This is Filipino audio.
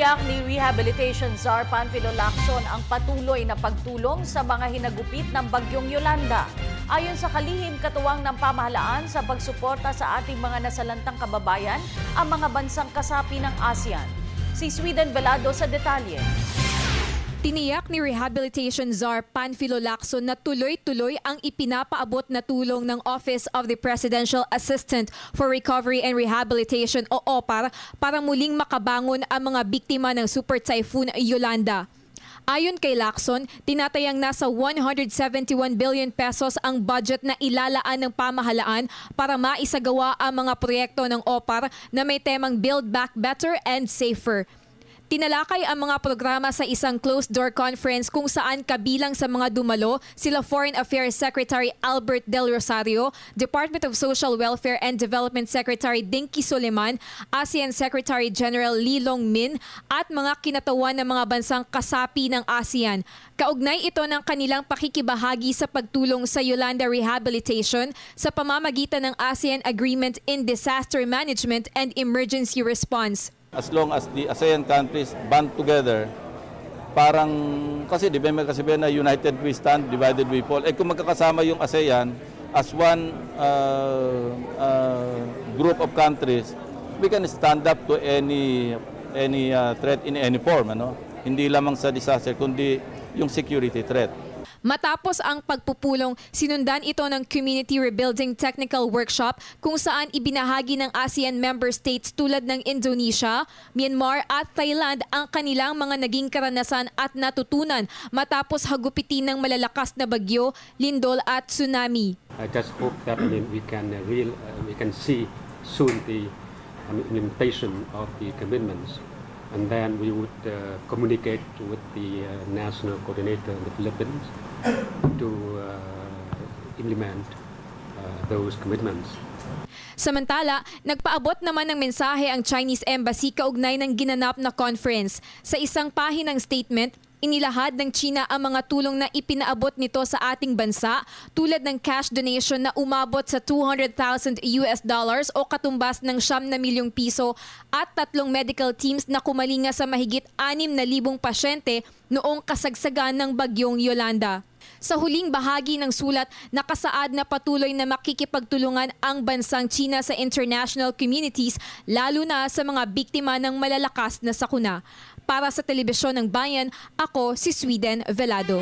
Tiniyak ni Rehabilitation Czar Panfilo Lacson ang patuloy na pagtulong sa mga hinagupit ng Bagyong Yolanda. Ayon sa kalihim katuwang ng pamahalaan sa pagsuporta sa ating mga nasalantang kababayan, ang mga bansang kasapi ng ASEAN. Si Sweden Velado sa detalye. Tiniyak ni Rehabilitation Czar Panfilo Lacson na tuloy-tuloy ang ipinapaabot na tulong ng Office of the Presidential Assistant for Recovery and Rehabilitation o OPAR para muling makabangon ang mga biktima ng Super Typhoon Yolanda. Ayon kay Lacson, tinatayang nasa 171 billion pesos ang budget na ilalaan ng pamahalaan para maisagawa ang mga proyekto ng OPAR na may temang Build Back Better and Safer. Tinalakay ang mga programa sa isang closed-door conference kung saan kabilang sa mga dumalo sila Foreign Affairs Secretary Albert Del Rosario, Department of Social Welfare and Development Secretary Dinky Soleman, ASEAN Secretary General Lee Long Min at mga kinatawan ng mga bansang kasapi ng ASEAN. Kaugnay ito ng kanilang pakikibahagi sa pagtulong sa Yolanda Rehabilitation sa pamamagitan ng ASEAN Agreement in Disaster Management and Emergency Response. As long as the ASEAN countries band together, parang kasi di ba may kasabihan na united we stand, divided we fall. Kung magkakasama yung ASEAN as one group of countries, we can stand up to any threat in any form. Hindi lamang sa disaster, kundi yung security threat. Matapos ang pagpupulong, sinundan ito ng Community Rebuilding Technical Workshop kung saan ibinahagi ng ASEAN member states tulad ng Indonesia, Myanmar at Thailand ang kanilang mga naging karanasan at natutunan matapos hagupitin ng malalakas na bagyo, lindol at tsunami. I just hope that we can see soon the implementation of the commitments. And then we would communicate with the national coordinator in the Philippines to implement those commitments. Samantala, nagpaabot naman ng mensahe ang Chinese Embassy kaugnay ng ginanap na conference. Sa isang pahinang statement, inilahad ng China ang mga tulong na ipinaabot nito sa ating bansa tulad ng cash donation na umabot sa $200,000 o katumbas ng 9 na milyong piso at 3 medical teams na kumalinga sa mahigit 6,000 pasyente noong kasagsagan ng Bagyong Yolanda. Sa huling bahagi ng sulat, nakasaad na patuloy na makikipagtulungan ang bansang China sa international communities, lalo na sa mga biktima ng malalakas na sakuna. Para sa Telebisyon ng Bayan, ako si Sweden Velado.